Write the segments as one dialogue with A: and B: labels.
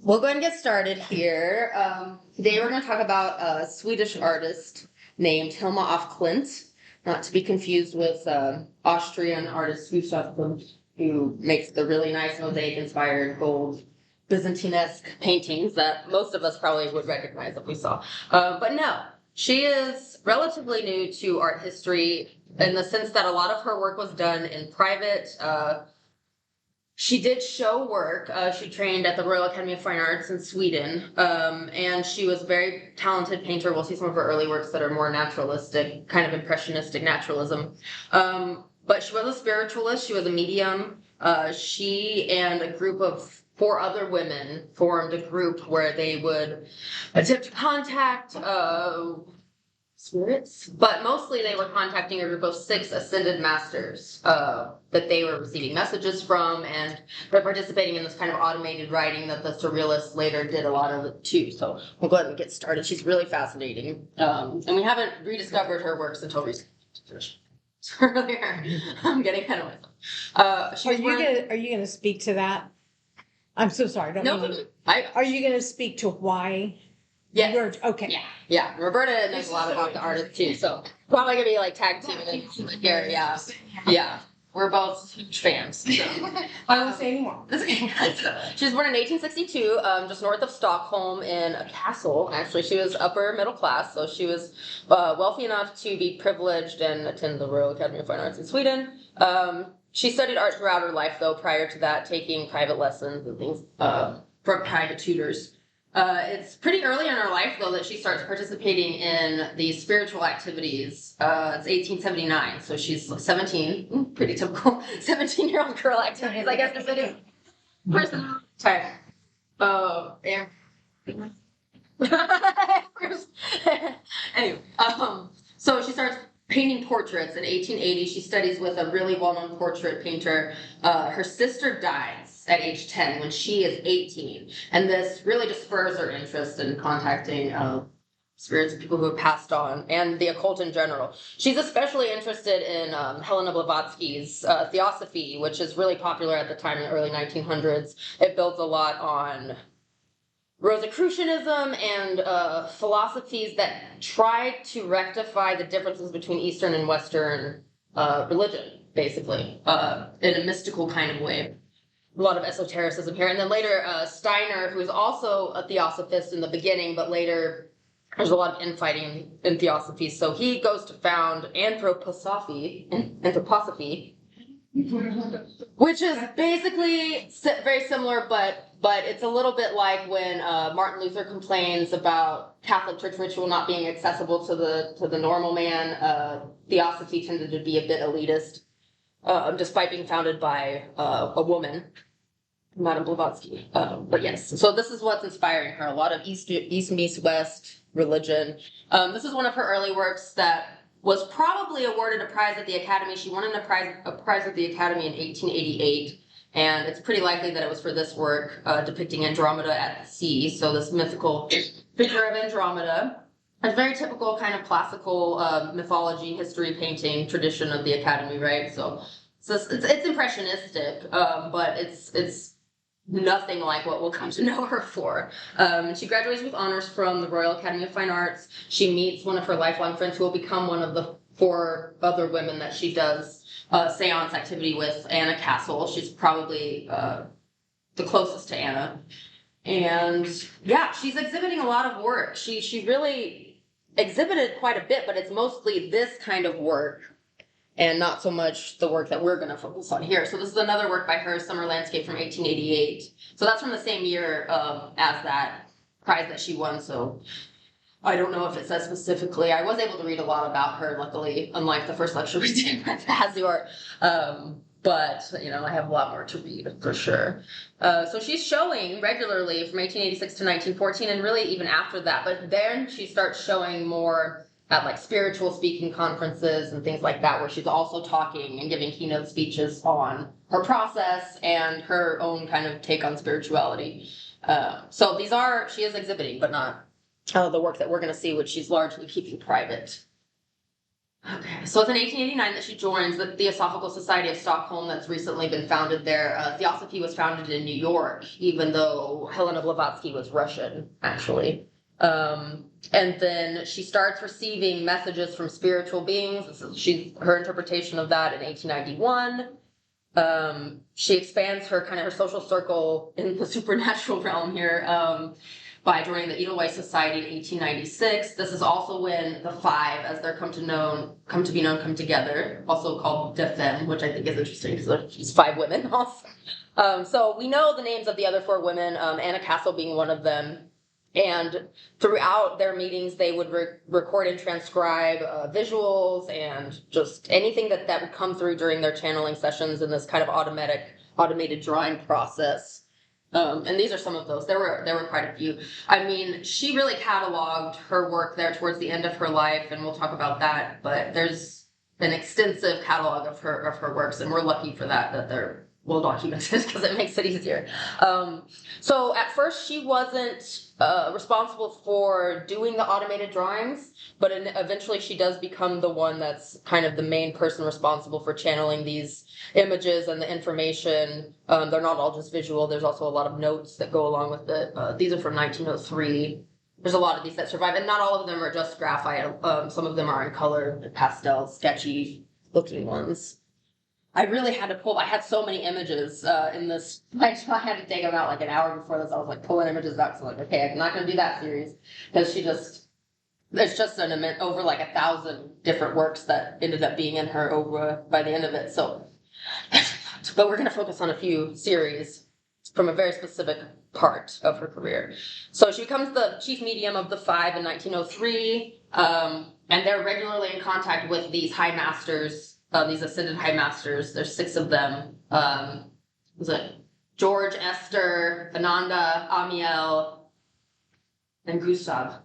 A: We'll go ahead and get started here. Today we're going to talk about a Swedish artist named Hilma af Klint, not to be confused with Austrian artist Gustav Klimt, who makes the really nice mosaic-inspired gold Byzantine-esque paintings that most of us probably would recognize if we saw. But no, she is relatively new to art history in the sense that a lot of her work was done in private. She did show work. She trained at the Royal Academy of Fine Arts in Sweden, and she was a very talented painter. We'll see some of her early works that are more naturalistic, kind of impressionistic naturalism. But she was a spiritualist. She was a medium. She and a group of 4 other women formed a group where they would attempt to contact spirits, but mostly they were contacting a group of 6 ascended masters that they were receiving messages from, and they're participating in this kind of automated writing that the surrealists later did a lot of it too. So we'll go ahead and get started. She's really fascinating, and we haven't rediscovered her works until recently. Earlier, I'm getting kind of myself.
B: Are you gonna speak to that? I'm so sorry. Are you gonna speak to why?
A: Yeah.
B: Okay.
A: Yeah. Roberta knows a lot about the artist too, so probably gonna be like tag teaming here. Yeah. We're both huge fans. So.
B: I won't say anymore.
A: She was born in 1862, just north of Stockholm in a castle. Actually, she was upper middle class, so she was wealthy enough to be privileged and attend the Royal Academy of Fine Arts in Sweden. She studied art throughout her life, though, prior to that, taking private lessons and things from private tutors. It's pretty early in her life, though, that she starts participating in these spiritual activities. It's 1879, so she's 17. Pretty typical 17-year-old girl activities, I guess. It's person. Sorry. Yeah. Anyway, so she starts painting portraits in 1880. She studies with a really well-known portrait painter. Her sister dies at age 10 when she is 18, and this really just spurs her interest in contacting spirits of people who have passed on and the occult in general. She's especially interested in Helena Blavatsky's Theosophy, which is really popular at the time in the early 1900s. It builds a lot on Rosicrucianism and philosophies that try to rectify the differences between Eastern and Western religion, basically, in a mystical kind of way. A lot of esotericism here. And then later, Steiner, who is also a theosophist in the beginning, but later there's a lot of infighting in theosophy. So he goes to found anthroposophy, which is basically very similar, but it's a little bit like when Martin Luther complains about Catholic Church ritual not being accessible to the normal man. Theosophy tended to be a bit elitist, despite being founded by a woman, Madame Blavatsky. But yes, so this is what's inspiring her. A lot of East meets West religion. This is one of her early works that was probably awarded a prize at the Academy. She won a prize at the Academy in 1888, and it's pretty likely that it was for this work, depicting Andromeda at sea. So this mythical figure of Andromeda. A very typical kind of classical mythology, history painting tradition of the Academy, right? So it's impressionistic, but it's nothing like what we'll come to know her for. She graduates with honors from the Royal Academy of Fine Arts. She meets one of her lifelong friends who will become one of the 4 other women that she does seance activity with, Anna Castle. She's probably the closest to Anna. And yeah, she's exhibiting a lot of work. She really exhibited quite a bit, but it's mostly this kind of work and not so much the work that we're going to focus on here. So this is another work by her, Summer Landscape from 1888. So that's from the same year as that prize that she won. So I don't know if it says specifically. I was able to read a lot about her, luckily, unlike the first lecture we did with Azure. But, I have a lot more to read for sure. So she's showing regularly from 1886 to 1914, and really even after that. But then she starts showing more at like spiritual speaking conferences and things like that, where she's also talking and giving keynote speeches on her process and her own kind of take on spirituality. So she is exhibiting, but not the work that we're going to see, which she's largely keeping private. Okay, so it's in 1889 that she joins the Theosophical Society of Stockholm that's recently been founded there. Theosophy was founded in New York, even though Helena Blavatsky was Russian, actually. And then she starts receiving messages from spiritual beings. Her interpretation of that in 1891. She expands her social circle in the supernatural realm here by joining the Edelweiss Society in 1896. This is also when the five, as they're come to be known, come together, also called De Femme, which I think is interesting because she's five women also. So we know the names of the other four women, Anna Castle being one of them. And throughout their meetings, they would record and transcribe visuals and just anything that would come through during their channeling sessions in this kind of automated drawing process. And these are some of those. There were quite a few. I mean, she really cataloged her work there towards the end of her life, and we'll talk about that. But there's an extensive catalog of her works, and we're lucky for that they're well documented because it makes it easier. So at first she wasn't responsible for doing the automated drawings, but eventually she does become the one that's kind of the main person responsible for channeling these images and the information. They're not all just visual. There's also a lot of notes that go along with it. These are from 1903. There's a lot of these that survive, and not all of them are just graphite. Some of them are in color, pastel, sketchy looking ones. I really had to pull. I had so many images in this. I had to take them out like an hour before this. I was like pulling images out. So like, okay, I'm not going to do that series because there's just an immense over like 1,000 different works that ended up being in her over by the end of it. So, but we're going to focus on a few series from a very specific part of her career. So she becomes the chief medium of the five in 1903, and they're regularly in contact with these high masters. These ascended high masters, there's 6 of them. Was it George, Esther, Ananda, Amiel, and Gustav?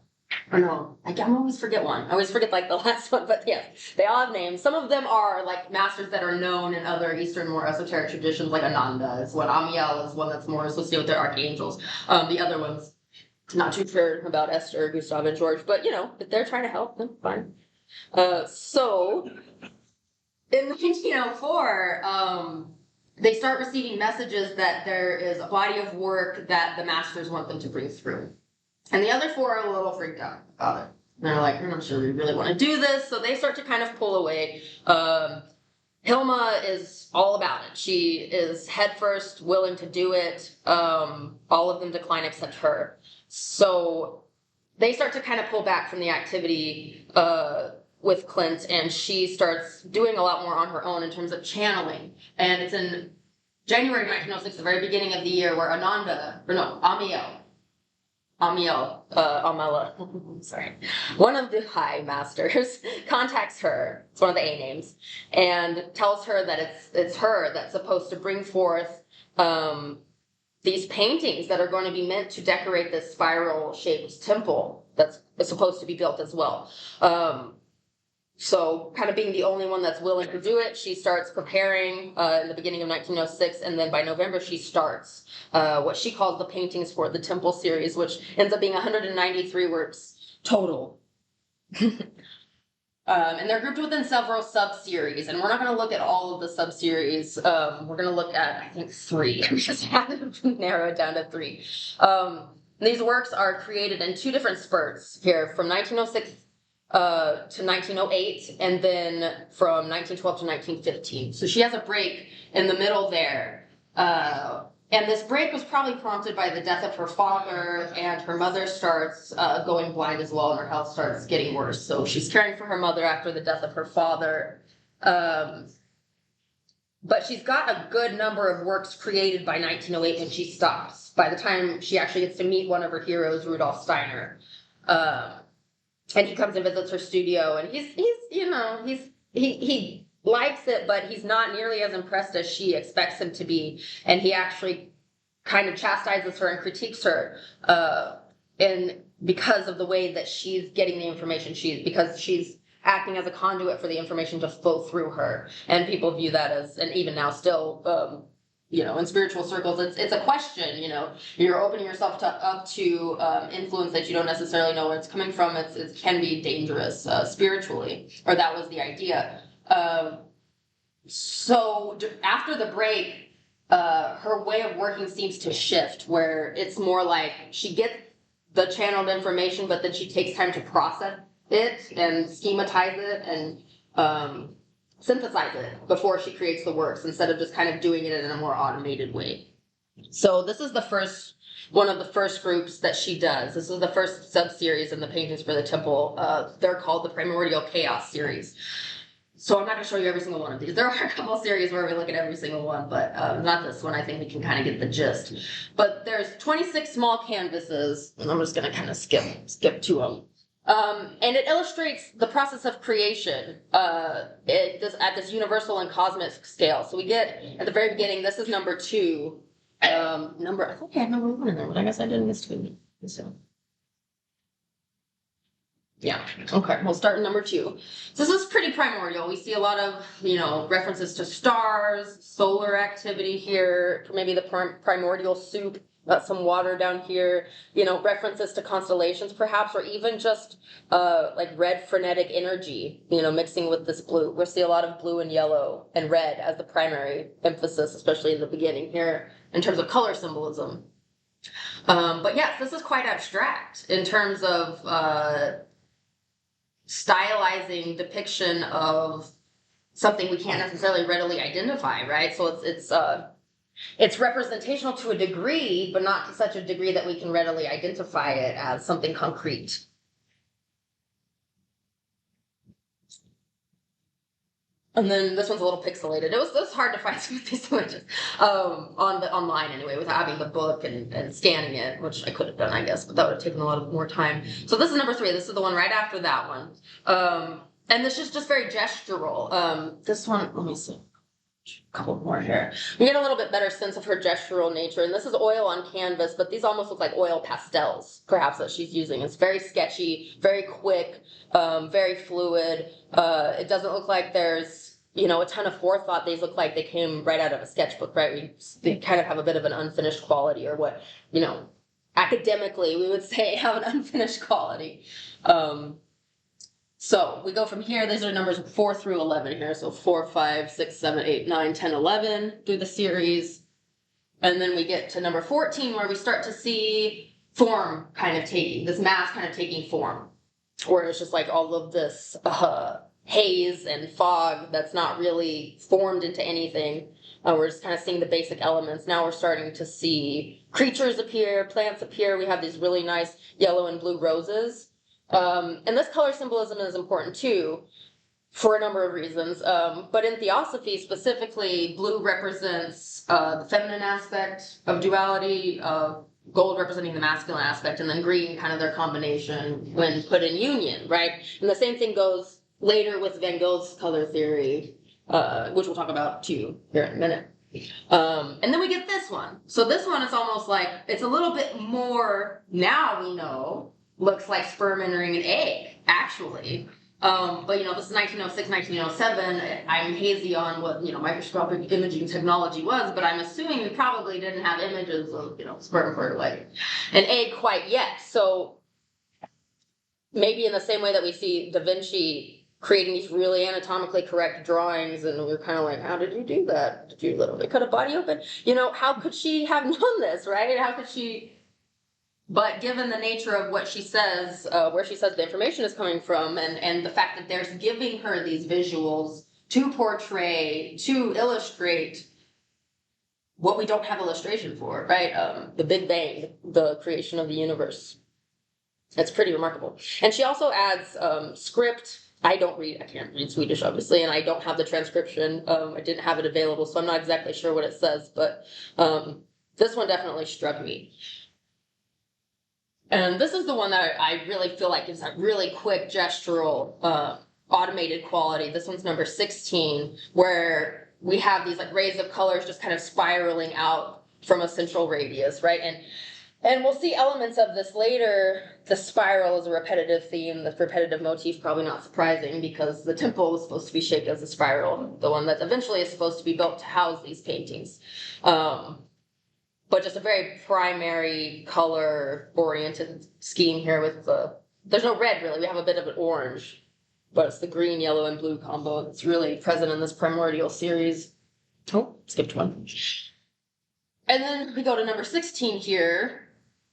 A: Or no, I always forget one. I always forget like the last one, but yeah, they all have names. Some of them are like masters that are known in other Eastern, more esoteric traditions, like Ananda is one. Amiel is one that's more associated with their archangels. The other ones, not too sure about Esther, Gustav, and George, but if they're trying to help, then fine. So in 1904, they start receiving messages that there is a body of work that the masters want them to bring through. And the other 4 are a little freaked out about it. They're like, I'm not sure we really want to do this. So they start to kind of pull away. Hilma is all about it. She is headfirst willing to do it. All of them decline except her. So they start to kind of pull back from the activity with Klint, and she starts doing a lot more on her own in terms of channeling. And it's in January 1906, the very beginning of the year, where Amela, sorry, one of the high masters contacts her, it's one of the A names, and tells her that it's her that's supposed to bring forth these paintings that are going to be meant to decorate this spiral-shaped temple that's supposed to be built as well. So kind of being the only one that's willing to do it, she starts preparing in the beginning of 1906, and then by November she starts what she calls the paintings for the Temple series, which ends up being 193 works total. And they're grouped within several sub-series, and we're not going to look at all of the sub-series. We're going to look at, I think, 3. We just had to narrow it down to 3. These works are created in 2 different spurts here, from 1906 to 1908, and then from 1912 to 1915. So she has a break in the middle there. And this break was probably prompted by the death of her father, and her mother starts going blind as well, and her health starts getting worse. So she's caring for her mother after the death of her father. But she's got a good number of works created by 1908 when she stops, by the time she actually gets to meet one of her heroes, Rudolf Steiner. And he comes and visits her studio, and he likes it, but he's not nearly as impressed as she expects him to be. And he actually kind of chastises her and critiques her, and because of the way that she's getting the information, because she's acting as a conduit for the information to flow through her. And people view that as, and even now still, in spiritual circles, it's a question, you're opening yourself up to influence that you don't necessarily know where it's coming from. It can be dangerous spiritually, or that was the idea. So after the break, her way of working seems to shift, where it's more like she gets the channeled information, but then she takes time to process it and schematize it and synthesize it before she creates the works, instead of just kind of doing it in a more automated way. So this is one of the first groups that she does. This is the first sub-series in the Paintings for the Temple. They're called the Primordial Chaos series. So I'm not going to show you every single one of these. There are a couple series where we look at every single one, but not this one. I think we can kind of get the gist. But there's 26 small canvases, and I'm just going to kind of skip to them. And it illustrates the process of creation at this universal and cosmic scale. So we get, at the very beginning, this is number 2. I thought I had number 1 in there, but I guess I didn't miss 2. So. Yeah, okay, we'll start in number 2. So this is pretty primordial. We see a lot of, references to stars, solar activity here, maybe the primordial soup, some water down here, references to constellations perhaps, or even just like red frenetic energy, mixing with this blue. We see a lot of blue and yellow and red as the primary emphasis, especially in the beginning here, in terms of color symbolism. But yes, this is quite abstract in terms of stylizing depiction of something we can't necessarily readily identify, right? So it's representational to a degree, but not to such a degree that we can readily identify it as something concrete. And then this one's a little pixelated. It was hard to find some of these images online anyway, without having the book and scanning it, which I could have done, I guess, but that would have taken a lot more time. So this is number 3. This is the one right after that one. And this is just very gestural. This one, let me see. A couple more here. We get a little bit better sense of her gestural nature, and this is oil on canvas, but these almost look like oil pastels, perhaps, that she's using. It's very sketchy, very quick, very fluid. It doesn't look like there's a ton of forethought. These look like they came right out of a sketchbook, right? They kind of have a bit of an unfinished quality, or what, academically we would say have an unfinished quality. So we go from here. These are numbers 4 through 11 here. So 4, 5, 6, 7, 8, 9, 10, 11 through the series. And then we get to number 14, where we start to see form this mass kind of taking form, where it's just like all of this haze and fog that's not really formed into anything. We're just kind of seeing the basic elements. Now we're starting to see creatures appear, plants appear. We have these really nice yellow and blue roses. And this color symbolism is important too, for a number of reasons. But in Theosophy specifically, blue represents the feminine aspect of duality, gold representing the masculine aspect, and then green kind of their combination when put in union, right? And the same thing goes later with Van Gogh's color theory, which we'll talk about too here in a minute. And then we get this one. So this one is almost like, it's a little bit more, now we know, looks like sperm entering an egg, actually. But this is 1906, 1907. I'm hazy on what, microscopic imaging technology was, but I'm assuming we probably didn't have images of, sperm fertilizing an egg quite yet. So maybe in the same way that we see Da Vinci creating these really anatomically correct drawings, and we're kind of like, how did you do that? Did you literally cut a body open? How could she have known this, right? How could she... But given the nature of what she says, where she says the information is coming from, and the fact that there's giving her these visuals to portray, to illustrate what we don't have illustration for, right? The Big Bang, the creation of the universe. That's pretty remarkable. And she also adds script. I can't read Swedish, obviously, and I don't have the transcription. I didn't have it available, so I'm not exactly sure what it says, but this one definitely struck me. And this is the one that I really feel like is a really quick gestural, automated quality. This one's number 16, where we have these like rays of colors just kind of spiraling out from a central radius, right? And And we'll see elements of this later. The spiral is a repetitive theme. The repetitive motif, probably not surprising, because the temple is supposed to be shaped as a spiral, the one that eventually is supposed to be built to house these paintings. But just a very primary color-oriented scheme here with there's no red, really. We have a bit of an orange, but it's the green, yellow, and blue combo that's really present in this Primordial series. Oh, skipped one. And then we go to number 16 here.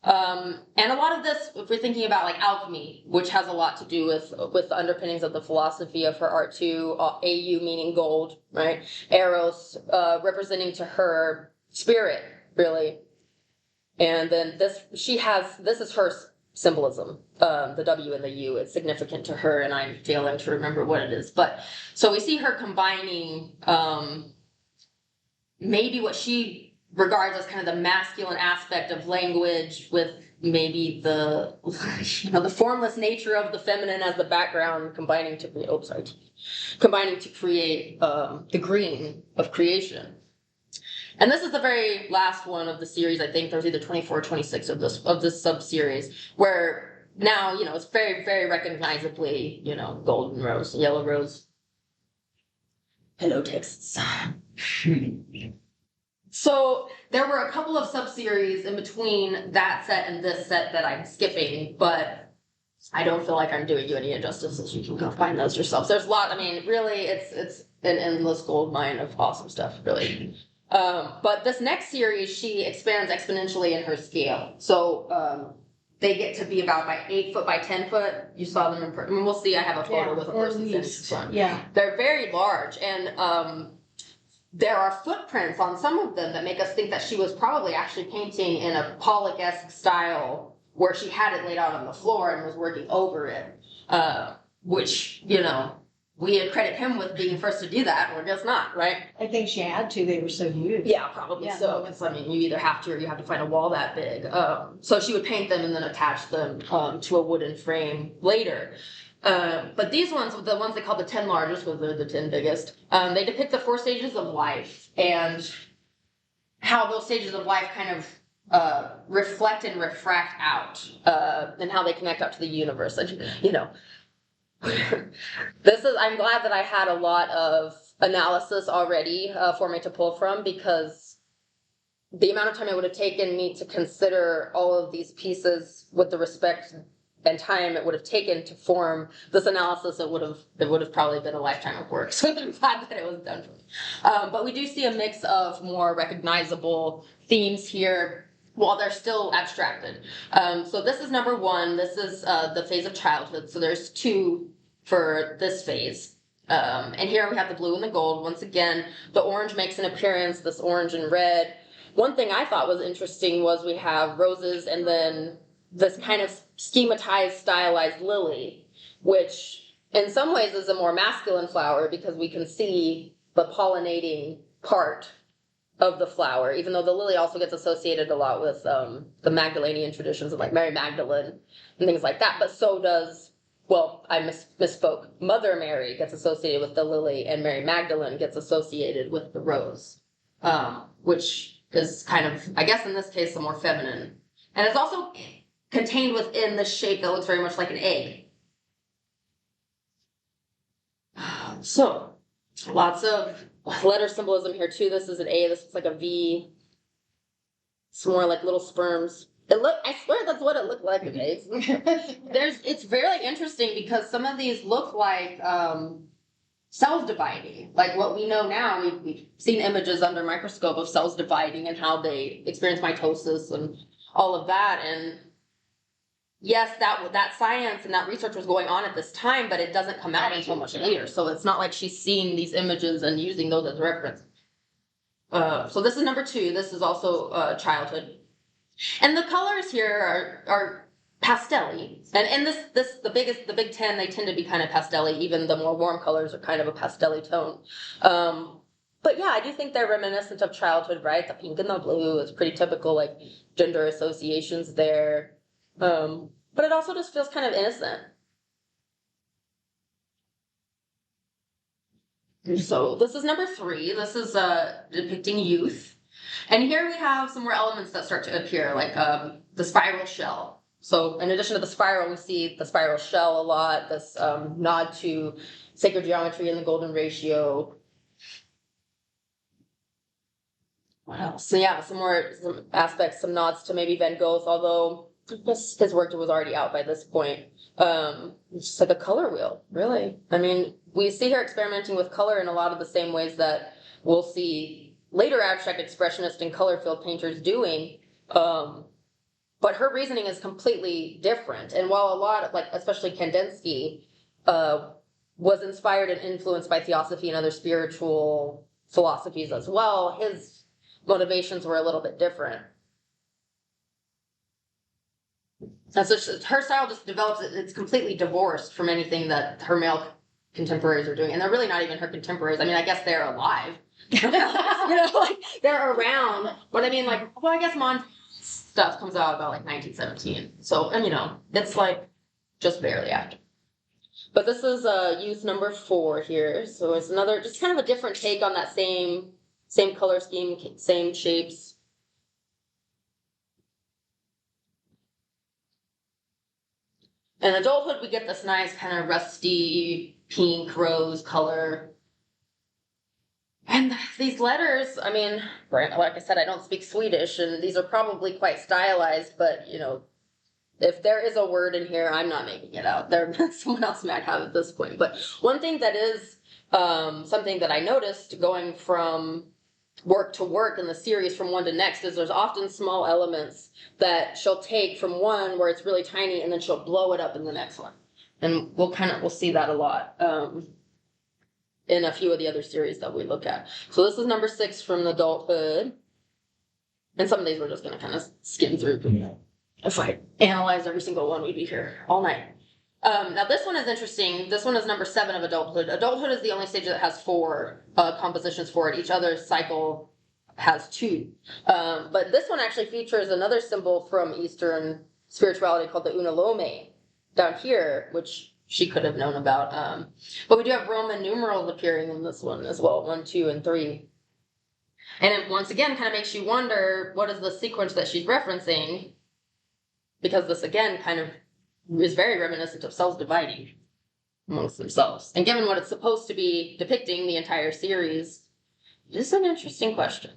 A: And a lot of this, if we're thinking about like alchemy, which has a lot to do with the underpinnings of the philosophy of her art too, AU meaning gold, right? Eros, representing to her spirit, really. And then this is her symbolism, the W and the U. It's significant to her, and I'm failing to remember what it is. But so we see her combining maybe what she regards as kind of the masculine aspect of language with maybe the the formless nature of the feminine as the background, combining to create the green of creation. And this is the very last one of the series. I think there's either 24 or 26 of this sub-series, where now it's very, very recognizably golden rose, yellow rose. Hello, texts. So there were a couple of sub-series in between that set and this set that I'm skipping, but I don't feel like I'm doing you any injustice, as you can go find those yourselves. There's a lot. I mean, really, it's an endless gold mine of awesome stuff, really. But this next series, she expands exponentially in her scale. So they get to be about 8 foot by 10 foot. You saw them in person. I mean, we'll see. I have a photo with a person in front.
B: Yeah,
A: they're very large, and there are footprints on some of them that make us think that she was probably actually painting in a Pollock-esque style, where she had it laid out on the floor and was working over it, which we credit him with being first to do that, or guess not, right?
B: I think she had to. They were so huge.
A: Yeah, probably so. Because you either have to or you have to find a wall that big. So she would paint them and then attach them to a wooden frame later. But these ones, the ones they call the 10 largest, because they're the 10 biggest, they depict the 4 stages of life and how those stages of life kind of reflect and refract out, and how they connect up to the universe. I'm glad that I had a lot of analysis already for me to pull from, because the amount of time it would have taken me to consider all of these pieces with the respect and time it would have taken to form this analysis, it would have probably been a lifetime of work. So I'm glad that it was done for me. But we do see a mix of more recognizable themes here, while they're still abstracted. So this is number 1. This is the phase of childhood. So there's 2 for this phase. And here we have the blue and the gold. Once again, the orange makes an appearance, this orange and red. One thing I thought was interesting was we have roses and then this kind of schematized, stylized lily, which in some ways is a more masculine flower, because we can see the pollinating part of the flower, even though the lily also gets associated a lot with the Magdalenian traditions of like Mary Magdalene and things like that. But so does, I misspoke. Mother Mary gets associated with the lily, and Mary Magdalene gets associated with the rose, which is kind of, I guess in this case, the more feminine. And it's also contained within the shape that looks very much like an egg. So, lots of letter symbolism here too. This is an A, this looks like a V. It's more like little sperms. I swear that's what it looked like. Okay. It's very interesting, because some of these look like cells dividing. Like what we know now, we've seen images under microscope of cells dividing and how they experience mitosis and all of that. And yes, that science and that research was going on at this time, but it doesn't come out until much later. So it's not like she's seeing these images and using those as reference. So this is number 2. This is also childhood. And the colors here are pastel-y. And in the Big 10, they tend to be kind of pastel-y. Even the more warm colors are kind of a pastel-y tone. But yeah, I do think they're reminiscent of childhood, right? The pink and the blue is pretty typical, like gender associations there. But it also just feels kind of innocent. So this is number 3. This is depicting youth. And here we have some more elements that start to appear, like the spiral shell. So in addition to the spiral, we see the spiral shell a lot, this nod to sacred geometry and the golden ratio. What else? So yeah, some aspects, some nods to maybe Van Gogh, although his work was already out by this point. It's just like a color wheel, really. I mean, we see her experimenting with color in a lot of the same ways that we'll see later abstract expressionist and color-filled painters doing. But her reasoning is completely different. And while a lot of, like, especially Kandinsky, was inspired and influenced by theosophy and other spiritual philosophies as well, his motivations were a little bit different. And so her style just develops, it's completely divorced from anything that her male contemporaries are doing. And they're really not even her contemporaries. I mean, I guess they're alive. Like, they're around. But I mean, like, well, I guess stuff comes out about like 1917. So, and it's like just barely after. But this is Youth number 4 here. So it's another, just kind of a different take on that same color scheme, same shapes. In adulthood, we get this nice kind of rusty pink rose color. And these letters, I mean, like I said, I don't speak Swedish, and these are probably quite stylized, but, if there is a word in here, I'm not making it out. Someone else might have at this point. But one thing that is something that I noticed going from work to work in the series from one to next is there's often small elements that she'll take from one where it's really tiny, and then she'll blow it up in the next one. And we'll see that a lot. In a few of the other series that we look at. So this is number 6 from adulthood. And some of these we're just going to kind of skim through. If I analyze every single one, we'd be here all night. Now this one is interesting. This one is number 7 of adulthood. Adulthood is the only stage that has 4 compositions for it. Each other cycle has 2. But this one actually features another symbol from Eastern spirituality called the unalome down here, which she could have known about. But we do have Roman numerals appearing in this one as well, 1, 2, and 3. And it once again kind of makes you wonder, what is the sequence that she's referencing? Because this again kind of is very reminiscent of cells dividing amongst themselves. And given what it's supposed to be depicting, the entire series, this is an interesting question.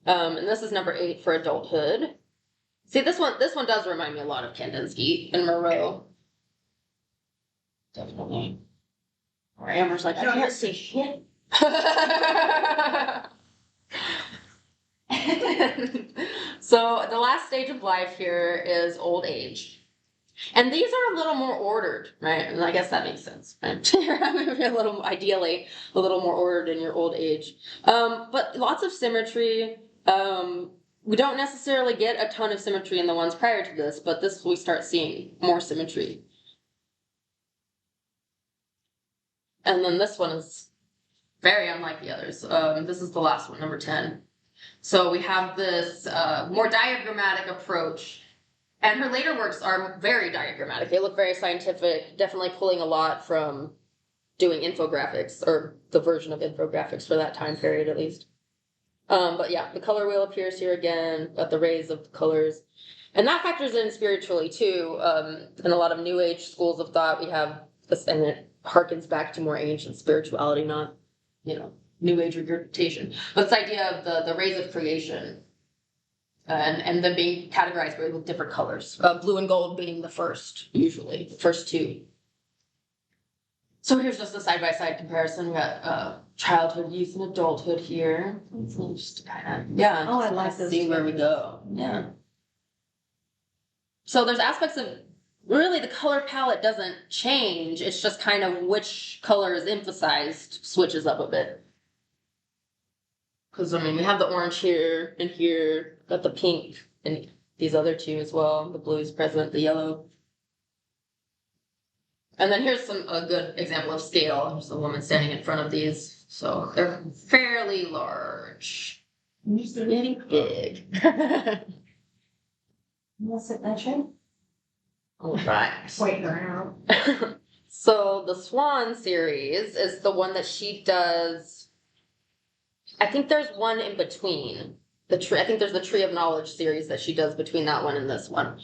A: And this is number 8 for adulthood. See, this one does remind me a lot of Kandinsky and Moreau. Definitely. Or Amber's like, I can't see shit. So the last stage of life here is old age. And these are a little more ordered, right? And I guess that makes sense, right? Ideally, a little more ordered in your old age. But lots of symmetry. We don't necessarily get a ton of symmetry in the ones prior to this, but this we start seeing more symmetry. And then this one is very unlike the others. This is the last one, number 10. So we have this more diagrammatic approach. And her later works are very diagrammatic. They look very scientific, definitely pulling a lot from doing infographics, or the version of infographics for that time period at least. But yeah, the color wheel appears here again, got the rays of the colors. And that factors in spiritually too. In a lot of New Age schools of thought, we have this, and it harkens back to more ancient spirituality, not, New Age regurgitation. But this idea of the rays of creation, and them being categorized with different colors. Blue and gold being the first, usually, the first 2. So here's just a side-by-side comparison. We got childhood, youth, and adulthood here. Just kind of,
B: I like this.
A: See where we go. Yeah. So there's aspects of, really the color palette doesn't change. It's just kind of which color is emphasized switches up a bit. Because, we have the orange here and here, got the pink and these other 2 as well. The blue is present, the yellow. And then here's a good example of scale. There's a woman standing in front of these. So they're fairly large. Getting big.
B: You want to sit that way?
A: All right.
B: Wait around.
A: So the Swan series is the one that she does. I think there's one in between. I think there's the Tree of Knowledge series that she does between that one and this one.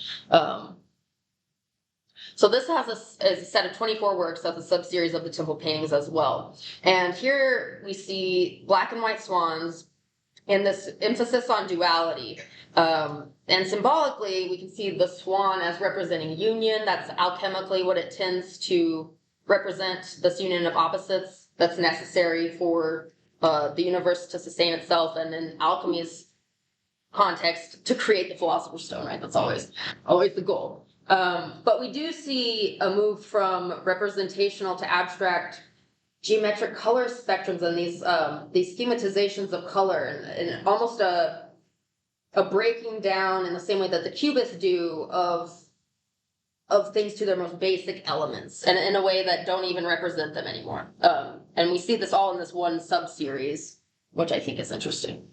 A: So this has a set of 24 works. That's a sub-series of the temple paintings as well. And here we see black and white swans and this emphasis on duality. And symbolically, we can see the swan as representing union. That's alchemically what it tends to represent, this union of opposites that's necessary for the universe to sustain itself, and in alchemy's context, to create the Philosopher's Stone, right? That's always the goal. But we do see a move from representational to abstract geometric color spectrums and these schematizations of color, and almost a breaking down in the same way that the cubists do of things to their most basic elements, and in a way that don't even represent them anymore. And we see this all in this one sub-series, which I think is interesting.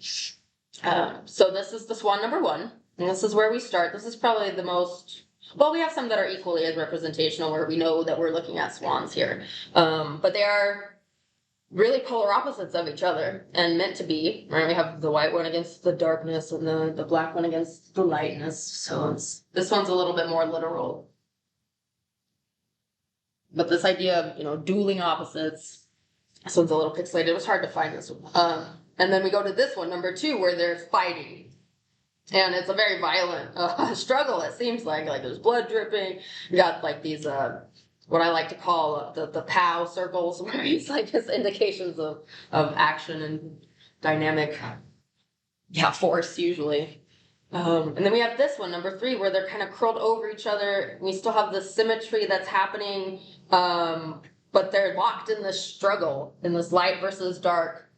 A: So this is the Swan number 1, and this is where we start. This is probably the most... Well, we have some that are equally as representational, where we know that we're looking at swans here. But they are really polar opposites of each other, and meant to be, right? We have the white one against the darkness, and the black one against the lightness. So this one's a little bit more literal. But this idea of, dueling opposites, this one's a little pixelated. It was hard to find this one. And then we go to this one, number 2, where they're fighting. And it's a very violent struggle, it seems like. Like, there's blood dripping. You got, like, these, what I like to call the POW circles, where it's, like, just indications of action and dynamic, force, usually. And then we have this one, number 3, where they're kind of curled over each other. We still have this symmetry that's happening, but they're locked in this struggle, in this light versus dark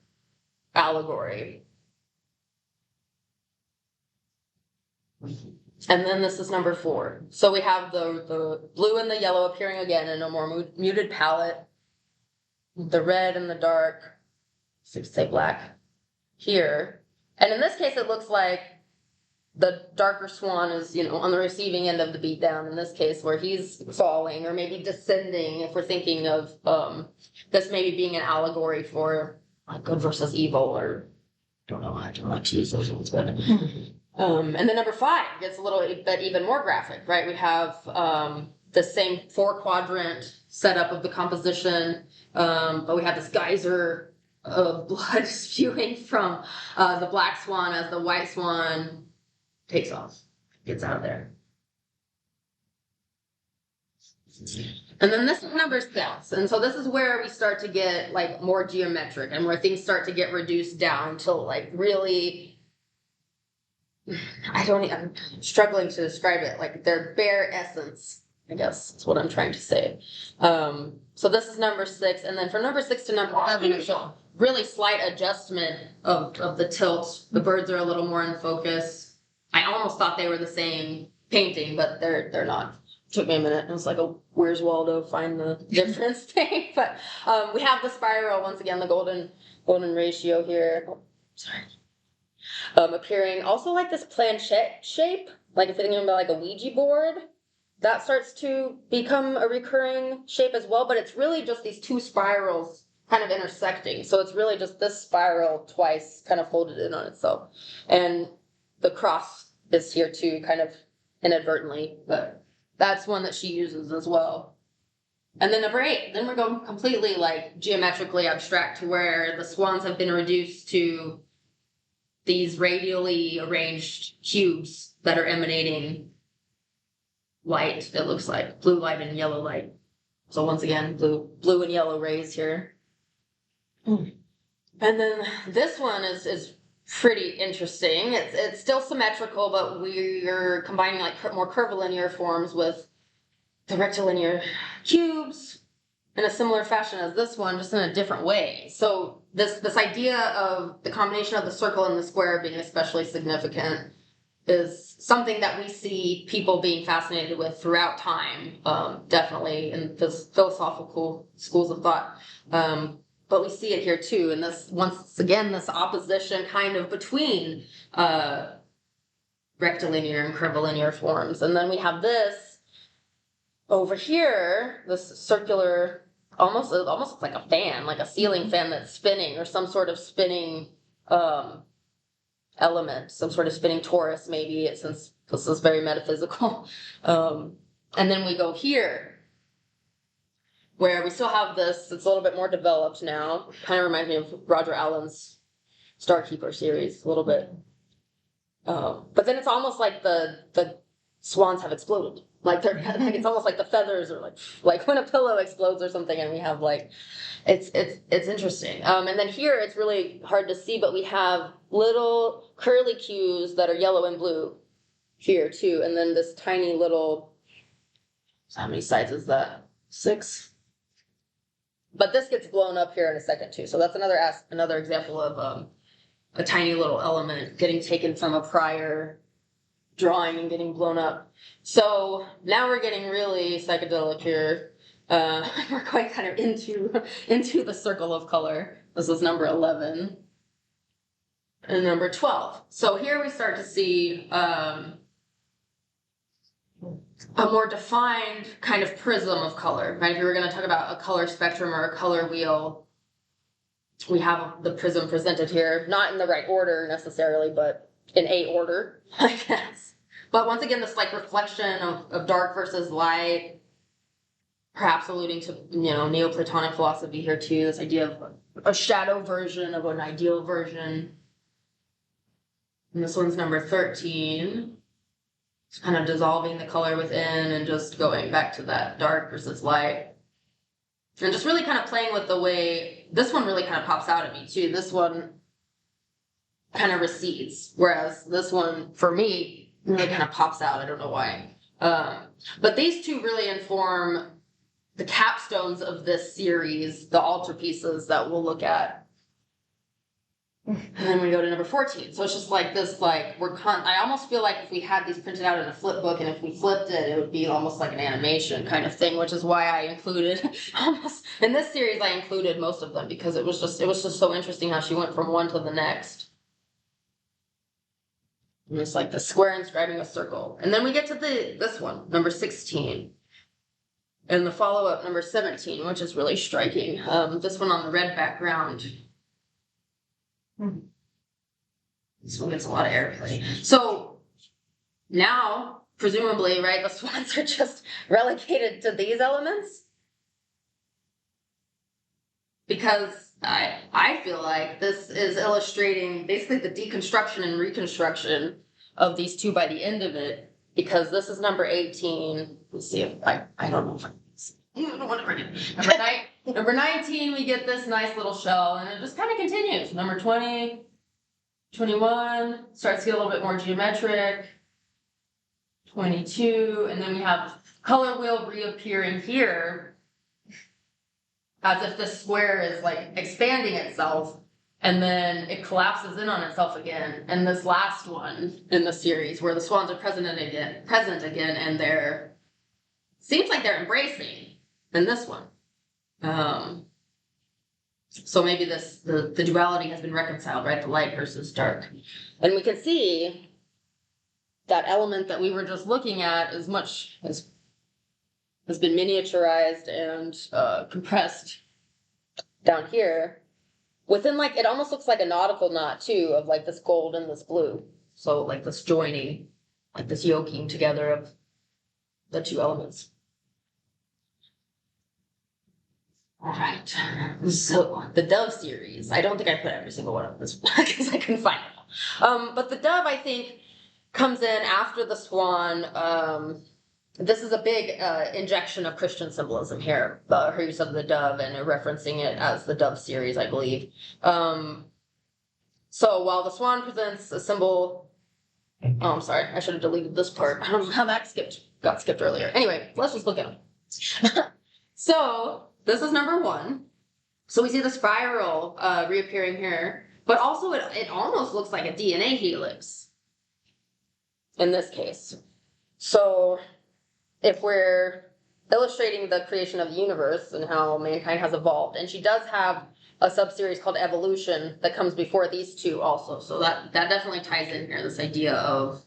A: allegory. And then this is number 4. So we have the blue and the yellow appearing again in a more muted palette. The red and the dark, so say black, here. And in this case, it looks like the darker swan is, on the receiving end of the beatdown in this case, where he's falling or maybe descending, if we're thinking of this maybe being an allegory for good versus evil, or I don't know, I don't like to use those ones, but... and then number 5 gets a little bit even more graphic, right? We have the same 4-quadrant setup of the composition, but we have this geyser of blood spewing from the black swan as the white swan takes off, gets out of there. And then this is number 6. And so this is where we start to get like more geometric, and where things start to get reduced down to like really... I'm struggling to describe it, like their bare essence, I guess is what I'm trying to say. So this is number 6, and then from number 6 to number 7, there's a really slight adjustment of the tilt. The birds are a little more in focus. I almost thought they were the same painting, but they're not. It took me a minute. It was like a Where's Waldo, find the difference thing. But we have the spiral once again, the golden ratio here. Oh, sorry. Appearing also like this planchette shape, like if you're thinking about like a Ouija board, that starts to become a recurring shape as well, but it's really just these 2 spirals kind of intersecting. So it's really just this spiral twice kind of folded in on itself. And the cross is here too, kind of inadvertently, but that's one that she uses as well. And then number 8, then we're going completely like geometrically abstract, to where the swans have been reduced to these radially arranged cubes that are emanating light, it looks like. Blue light and yellow light. So once again, blue and yellow rays here. And then this one is pretty interesting. It's still symmetrical, but we're combining like more curvilinear forms with the rectilinear cubes in a similar fashion as this one, just in a different way. So this idea of the combination of the circle and the square being especially significant is something that we see people being fascinated with throughout time, definitely in this philosophical schools of thought. But we see it here too, and this once again this opposition kind of between rectilinear and curvilinear forms. And then we have this over here, this circular, almost looks like a fan, like a ceiling fan that's spinning, or some sort of spinning element, some sort of spinning torus, maybe, since this is very metaphysical. And then we go here, where we still have this, it's a little bit more developed now. Kind of reminds me of Roger Allen's Starkeeper series, a little bit. But then it's almost like the swans have exploded. Like they're like, it's almost like the feathers are like when a pillow explodes or something, and we have like it's interesting. And then here it's really hard to see, but we have little curly cues that are yellow and blue here too, and then this tiny little. So how many sides is that? 6. But this gets blown up here in a second too. So that's another example of a tiny little element getting taken from a prior drawing and getting blown up. So now we're getting really psychedelic here. We're quite kind of into the circle of color. This is number 11 and number 12. So here we start to see a more defined kind of prism of color, right? If you were going to talk about a color spectrum or a color wheel, we have the prism presented here, not in the right order necessarily, but in a order, I guess. But once again, this like reflection of dark versus light, perhaps alluding to, Neoplatonic philosophy here too, this idea of a shadow version of an ideal version. And this one's number 13. It's kind of dissolving the color within and just going back to that dark versus light. And just really kind of playing with the way, this one really kind of pops out at me too. This one kind of recedes, whereas this one, for me, really kind of pops out. I don't know why. But these two really inform the capstones of this series, the altarpieces that we'll look at. And then we go to number 14. So it's just like this, like, I almost feel like if we had these printed out in a flip book and if we flipped it, it would be almost like an animation kind of thing, which is why I included almost, in this series, I included most of them because it was just so interesting how she went from one to the next. And it's like the square inscribing a circle. And then we get to this one, number 16. And the follow-up, number 17, which is really striking. This one on the red background. This one gets a lot of airplay. So now, presumably, right, the swans are just relegated to these elements? Because I feel like this is illustrating basically the deconstruction and reconstruction of these two by the end of it, because this is number 18. Let's see if I don't know if I don't want to bring it. Number 19, we get this nice little shell, and it just kind of continues. Number 20, 21, starts to get a little bit more geometric. 22, and then we have color wheel reappearing here, as if the square is like expanding itself, and then it collapses in on itself again. And this last one in the series, where the swans are present again, and seems like they're embracing in this one. So maybe the duality has been reconciled, right? The light versus dark. And we can see that element that we were just looking at has been miniaturized and compressed down here. Within, like, it almost looks like a nautical knot too, of like this gold and this blue. So like this joining, like this yoking together of the two elements. All right, so the Dove series. I don't think I put every single one of this because I couldn't find it. But the Dove, I think, comes in after the Swan. This is a big injection of Christian symbolism here, her use of the dove and referencing it as the Dove series, I believe. So while the Swan presents a symbol, oh, I'm sorry, I should have deleted this part. I don't know how that got skipped earlier. Anyway, let's just look at them. So this is number 1. So we see the spiral reappearing here, but also it almost looks like a DNA helix in this case. So if we're illustrating the creation of the universe and how mankind has evolved, and she does have a sub-series called Evolution that comes before these two also, so that definitely ties in here, this idea of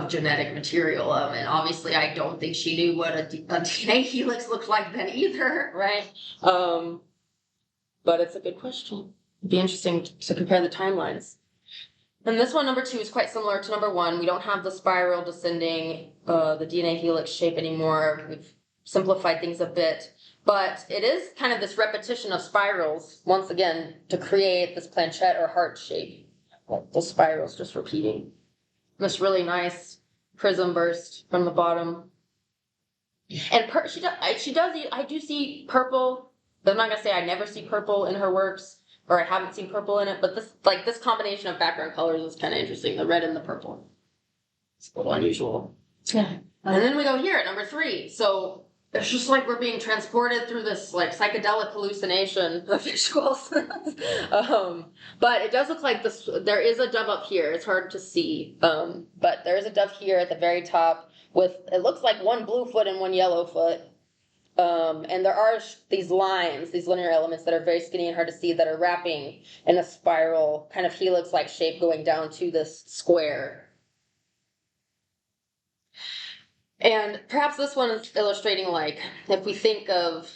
A: genetic material. And obviously I don't think she knew what a DNA helix looked like then either, right? But it's a good question. It'd be interesting to compare the timelines. And this one, number 2, is quite similar to number 1. We don't have the spiral descending the DNA helix shape anymore. We've simplified things a bit. But it is kind of this repetition of spirals, once again, to create this planchette or heart shape. The spirals just repeating. This really nice prism burst from the bottom. And I do see purple. But I'm not going to say I never see purple in her works, or I haven't seen purple in it, but this combination of background colors is kind of interesting, the red and the purple. It's a little unusual. Yeah. And then we go here at number 3. So it's just like we're being transported through this like psychedelic hallucination of visuals. But it does look like this. There is a dove up here. It's hard to see, but there is a dove here at the very top with, it looks like one blue foot and one yellow foot. And there are these lines, these linear elements that are very skinny and hard to see that are wrapping in a spiral kind of helix-like shape going down to this square. And perhaps this one is illustrating, like, if we think of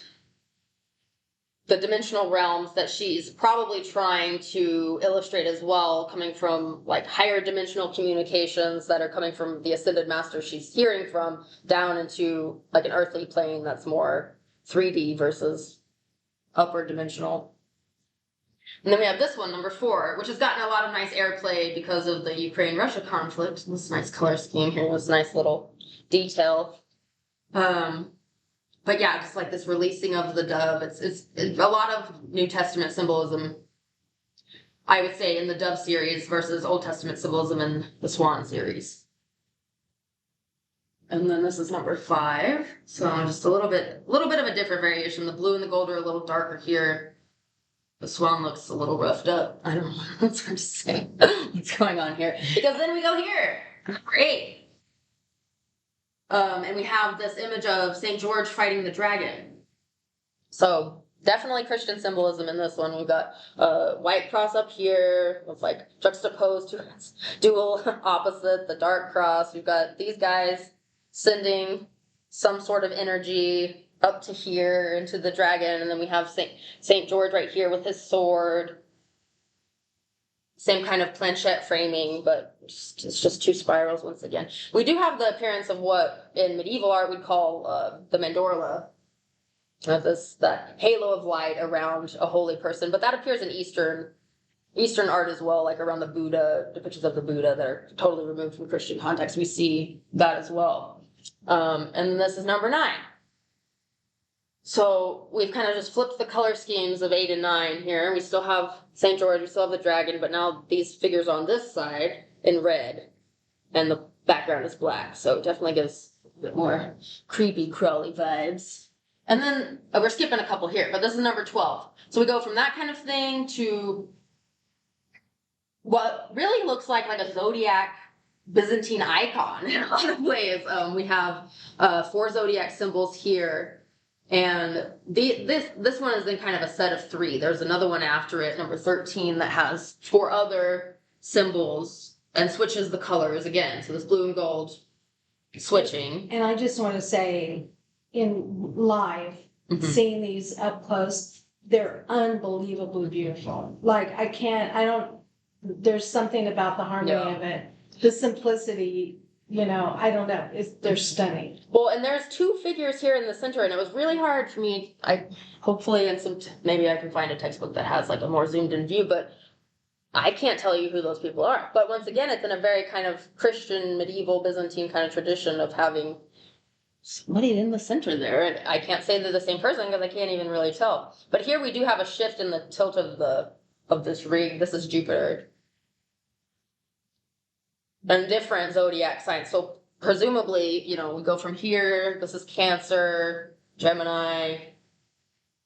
A: the dimensional realms that she's probably trying to illustrate as well, coming from like higher dimensional communications that are coming from the ascended master she's hearing from down into like an earthly plane that's more 3D versus upward dimensional. And then we have this one, number 4, which has gotten a lot of nice airplay because of the Ukraine-Russia conflict. This nice color scheme here, this nice little detail. But yeah, just like this releasing of the dove. It's a lot of New Testament symbolism, I would say, in the dove series versus Old Testament symbolism in the Swan series. And then this is number 5. So just a little bit of a different variation. The blue and the gold are a little darker here. The swan looks a little roughed up. I don't know. It's hard to say what's going on here. Because then we go here. Great. And we have this image of St. George fighting the dragon. So definitely Christian symbolism in this one. We've got a white cross up here with like juxtaposed to its dual opposite, the dark cross. We've got these guys sending some sort of energy up to here into the dragon. And then we have St. George right here with his sword. Same kind of planchette framing, but it's just 2 spirals once again. We do have the appearance of what in medieval art we'd call the mandorla, that halo of light around a holy person. But that appears in Eastern art as well, like around the Buddha, depictions of the Buddha that are totally removed from Christian context. We see that as well. And this is number 9. So we've kind of just flipped the color schemes of 8 and 9 here. We still have St. George, we still have the dragon, but now these figures on this side in red, and the background is black. So it definitely gives a bit more creepy, crawly vibes. And then we're skipping a couple here, but this is number 12. So we go from that kind of thing to what really looks like a Zodiac Byzantine icon in a lot of ways. We have 4 Zodiac symbols here. And this one is then kind of a set of 3. There's another one after it, number 13, that has 4 other symbols and switches the colors again. So this blue and gold switching.
B: And I just want to say, in live, seeing these up close, they're unbelievably beautiful. Like there's something about the harmony of it, the simplicity. I don't know. They're stunning.
A: Well, and there's 2 figures here in the center, and it was really hard for me. Hopefully maybe I can find a textbook that has like a more zoomed in view, but I can't tell you who those people are. But once again, it's in a very kind of Christian, medieval, Byzantine kind of tradition of having somebody in the center there. And I can't say they're the same person because I can't even really tell. But here we do have a shift in the tilt of this ring. This is Jupiter. And different zodiac signs. So presumably, we go from here. This is Cancer, Gemini.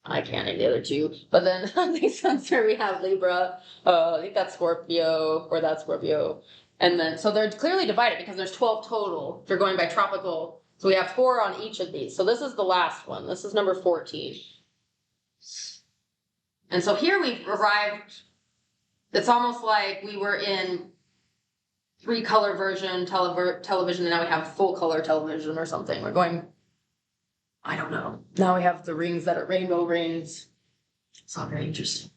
A: I can't name the other 2. But then on the center we have Libra. I think that's Scorpio, or that's Scorpio. And then, so they're clearly divided because there's 12 total. If you're going by tropical. So we have 4 on each of these. So this is the last one. This is number 14. And so here we've arrived. It's almost like we were in 3-color version television, and now we have full color television or something. We're going, I don't know. Now we have the rings that are rainbow rings. It's all very interesting.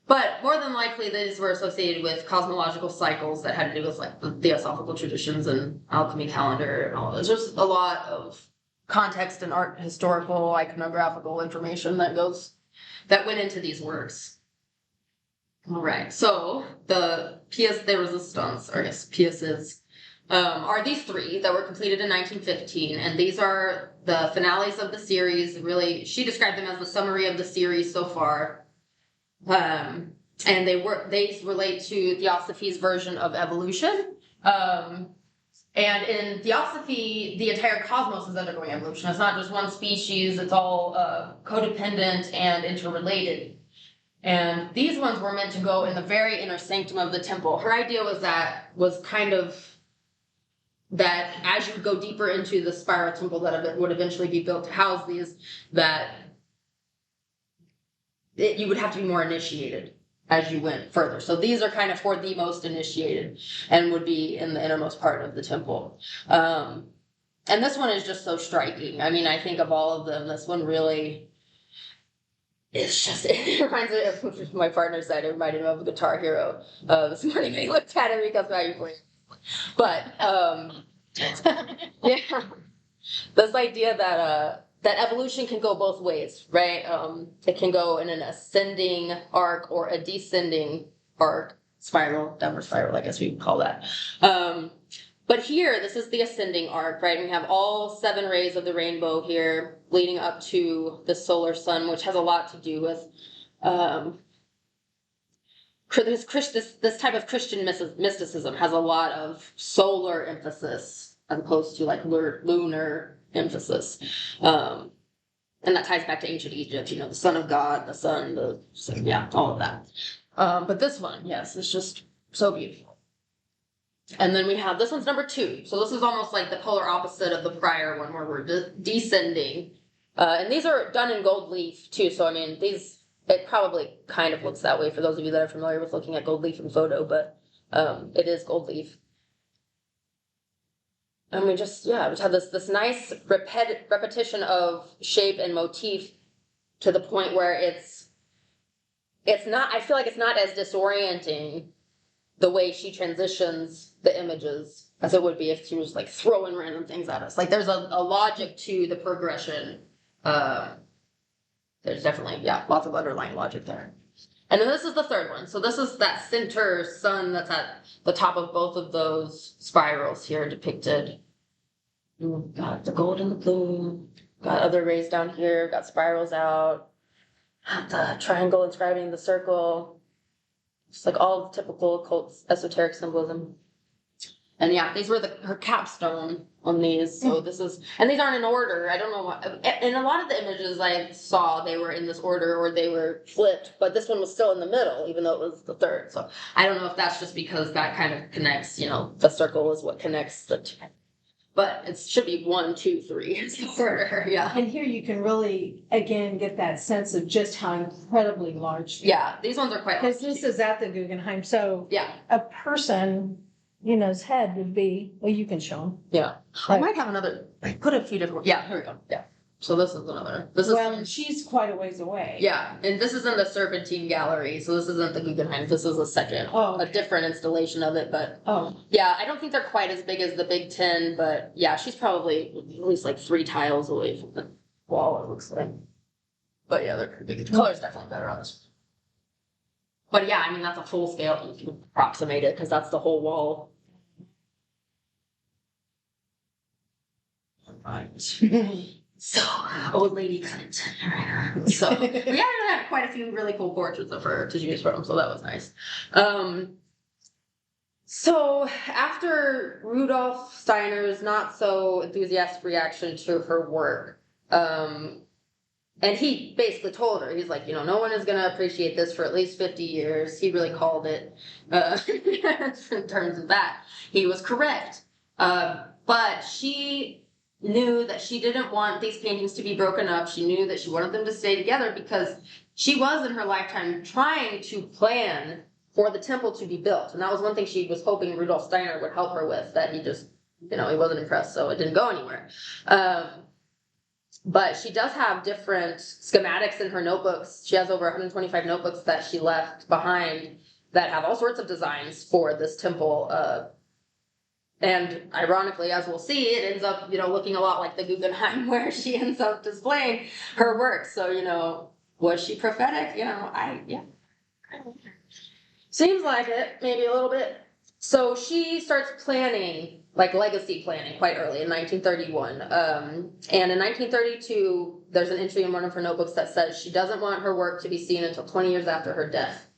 A: But more than likely, these were associated with cosmological cycles that had to do with like the theosophical traditions and alchemy calendar and all of this. There's a lot of context and art, historical, iconographical information that went into these works. All right, so the pièce de résistance, or yes, pièces, are these three that were completed in 1915, and these are the finales of the series. Really, she described them as the summary of the series so far. And they relate to Theosophy's version of evolution. And in Theosophy, the entire cosmos is undergoing evolution. It's not just one species, it's all codependent and interrelated. And these ones were meant to go in the very inner sanctum of the temple. Her idea was kind of that as you go deeper into the spiral temple that would eventually be built to house these, you would have to be more initiated as you went further. So these are kind of for the most initiated and would be in the innermost part of the temple. And this one is just so striking. I mean, I think of all of them, this one really... it reminds me of my partner said, it reminded him of a Guitar Hero this morning. He looked at it because how you play. But yeah, this idea that evolution can go both ways, right? It can go in an ascending arc or a descending arc, spiral, downward spiral, I guess we would call that. But here, this is the ascending arc, right? And we have all 7 rays of the rainbow here leading up to the solar sun, which has a lot to do with this type of Christian mysticism has a lot of solar emphasis as opposed to like lunar emphasis. And that ties back to ancient Egypt, the son of God, the sun, all of that. But this one, yes, it's just so beautiful. And then we have, this one's number 2. So this is almost like the polar opposite of the prior one where we're descending. And these are done in gold leaf too. So, I mean, it probably kind of looks that way for those of you that are familiar with looking at gold leaf in photo, but it is gold leaf. And we just have this nice repetition of shape and motif to the point where it's not, I feel like it's not as disorienting the way she transitions the images as it would be if she was like throwing random things at us. Like there's a logic to the progression. There's definitely, lots of underlying logic there. And then this is the third one. So this is that center sun that's at the top of both of those spirals here depicted. Got the gold and the blue. Got other rays down here. Got spirals out. The triangle inscribing the circle. Just like all the typical occult esoteric symbolism. And these were her capstone on these. So this is, and these aren't in order. I don't know what, in a lot of the images I saw, they were in this order or they were flipped, but this one was still in the middle, even though it was the third. So I don't know if that's just because that kind of connects, the circle is what connects the two. But it should be 1, 2, 3 is the order,
B: And here you can really, again, get that sense of just how incredibly large.
A: These ones are quite large.
B: Because this is at the Guggenheim, so a person, his head would be, well, you can show them.
A: Yeah. I might have another, I put a few different, here we go, So this is another.
B: And she's quite a ways away.
A: Yeah, and this is in the Serpentine Gallery, so this isn't the Guggenheim. This is a different installation of it, but I don't think they're quite as big as the Big Ten, but she's probably at least like 3 tiles away from the wall, it looks like. But they're pretty big. The color's definitely better on this. But I mean, that's a full scale. You can approximate it because that's the whole wall. Right. So, old lady Klint. So, we actually had quite a few really cool portraits of her to choose from, so that was nice. So, after Rudolf Steiner's not so enthusiastic reaction to her work, and he basically told her, he's like, no one is going to appreciate this for at least 50 years. He really called it in terms of that. He was correct. But she knew that she didn't want these paintings to be broken up. She knew that she wanted them to stay together because she was in her lifetime trying to plan for the temple to be built. And that was one thing she was hoping Rudolf Steiner would help her with, that he just, he wasn't impressed, so it didn't go anywhere. But she does have different schematics in her notebooks. She has over 125 notebooks that she left behind that have all sorts of designs for this temple. And ironically, as we'll see, it ends up, looking a lot like the Guggenheim, where she ends up displaying her work. So, was she prophetic? Seems like it, maybe a little bit. So she starts planning, like legacy planning, quite early in 1931. And in 1932, there's an entry in one of her notebooks that says she doesn't want her work to be seen until 20 years after her death.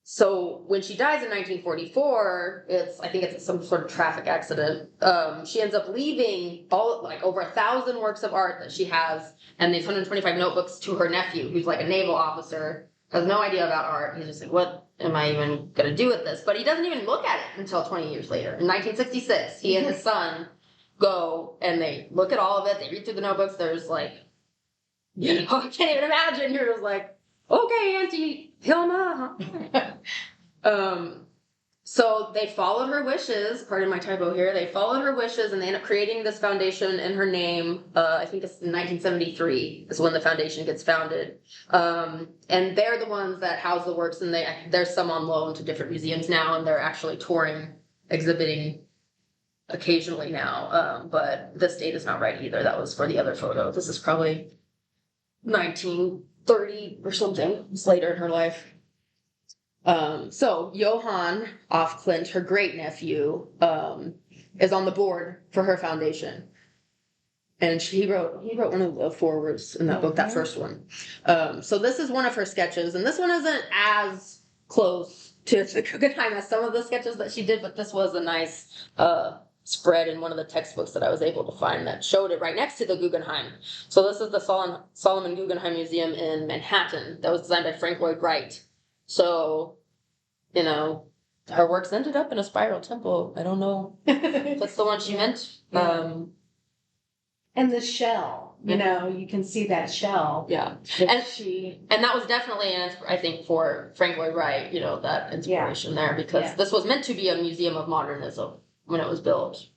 A: So when she dies in 1944, I think it's some sort of traffic accident. She ends up leaving over 1,000 works of art that she has and these 125 notebooks to her nephew, who's like a naval officer, has no idea about art. He's just like, what am I even going to do with this? But he doesn't even look at it until 20 years later. In 1966, he and his son go and they look at all of it. They read through the notebooks. There's like, I can't even imagine. You're just like, okay, Auntie Hilma. So they followed her wishes. Pardon my typo here. They followed her wishes, and they end up creating this foundation in her name. I think it's in 1973 is when the foundation gets founded. And they're the ones that house the works, and there's some on loan to different museums now, and they're actually touring, exhibiting occasionally now. But this date is not right either. That was for the other photo. This is probably 1930 or something. It's later in her life. So Johann af Klint, her great nephew, is on the board for her foundation, and he wrote one of the forewords in that book, that first one. So this is one of her sketches, and this one isn't as close to the Guggenheim as some of the sketches that she did, but this was a nice spread in one of the textbooks that I was able to find that showed it right next to the Guggenheim. So this is the Solomon Guggenheim Museum in Manhattan that was designed by Frank Lloyd Wright. So, her works ended up in a spiral temple. I don't know if that's the one she meant.
B: Yeah. And the shell, you can see that shell.
A: Yeah. And that was definitely, I think, for Frank Lloyd Wright, that inspiration there, because this was meant to be a museum of modernism when it was built.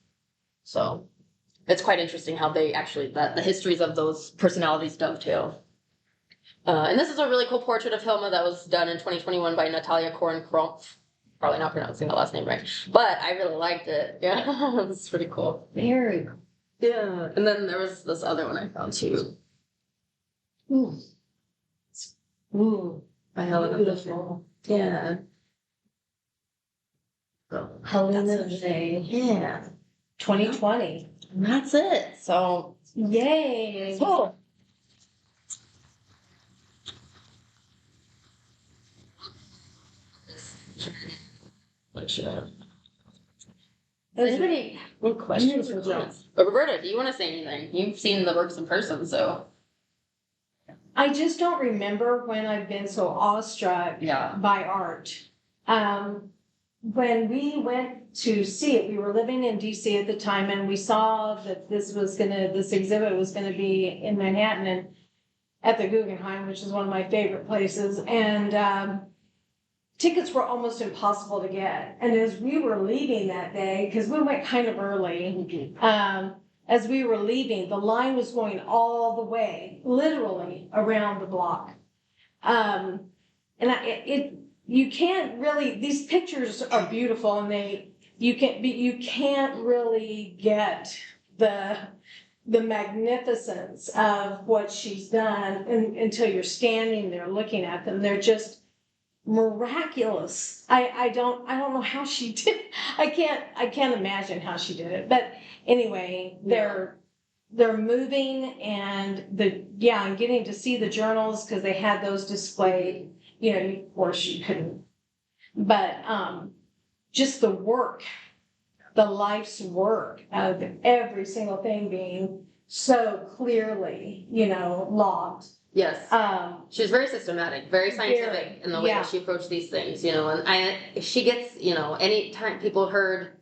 A: So it's quite interesting how they actually, the histories of those personalities dovetail. And this is a really cool portrait of Hilma that was done in 2021 by Natalia Koren-Kropf. Probably not pronouncing the last name right, but I really liked it. Yeah, it's pretty cool.
B: Very cool.
A: Yeah, and then there was this other one I found too. Ooh, by Helena Fischer. Yeah. So,
B: Helena Fischer.
A: Yeah.
B: 2020.
A: And that's it. So,
B: yay.
A: Cool. Anybody any questions or comments? Roberta, do you want to say anything? You've seen the works in person, so.
B: I just don't remember when I've been so awestruck by art. When we went to see it, we were living in DC at the time, and we saw that this exhibit was gonna be in Manhattan and at the Guggenheim, which is one of my favorite places. And tickets were almost impossible to get. And as we were leaving that day, because we went kind of early, as we were leaving, the line was going all the way, literally around the block. You can't really, these pictures are beautiful, and you can't really get the magnificence of what she's done until you're standing there looking at them. They're just miraculous. I don't know how she did. I can't imagine how she did it. But anyway, they're moving, and and getting to see the journals, because they had those displayed. Of course you couldn't. But just the work, the life's work of every single thing being so clearly, logged.
A: Yes. She was very systematic, very scientific in the way that she approached these things, and she gets, anytime people heard,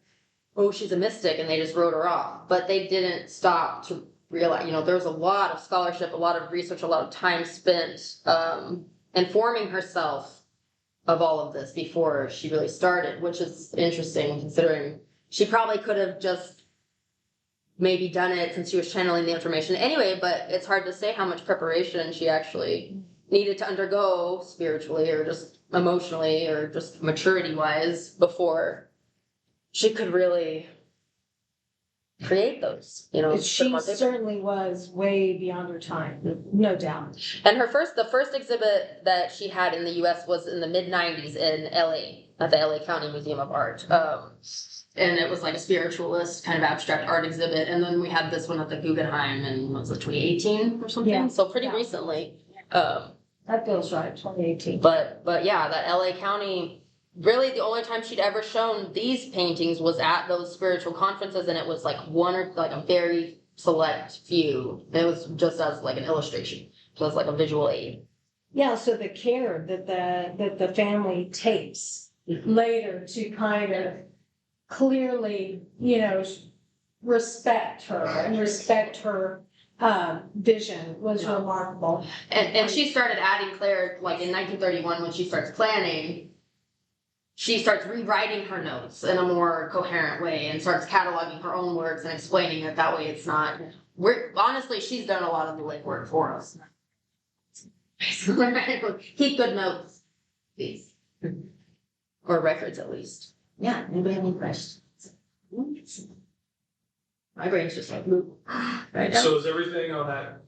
A: oh, she's a mystic, and they just wrote her off, but they didn't stop to realize, there was a lot of scholarship, a lot of research, a lot of time spent informing herself of all of this before she really started, which is interesting considering she probably could have just maybe done it since she was channeling the information anyway, but it's hard to say how much preparation she actually needed to undergo spiritually or just emotionally or just maturity wise before she could really create those,
B: She certainly was way beyond her time, no doubt.
A: And the first exhibit that she had in the U.S. was in the mid-90s in L.A. at the L.A. County Museum of Art. And it was like a spiritualist kind of abstract art exhibit. And then we had this one at the Guggenheim in, was it 2018 or something?
B: Yeah.
A: So pretty recently.
B: That feels right, 2018.
A: But yeah, that LA County, really the only time she'd ever shown these paintings was at those spiritual conferences, and it was like a very select few. It was just as like an illustration. So it's like a visual aid.
B: Yeah, so the care that the family takes later to kind of clearly, respect her and respect her vision was remarkable.
A: And she started adding Claire, like in 1931 when she starts planning, she starts rewriting her notes in a more coherent way and starts cataloging her own works and explaining it that way. It's not, honestly, she's done a lot of the legwork for us. Keep good notes, please. Or records at least. Yeah, anybody have any questions? My brain's just like, right now.
C: So is everything on that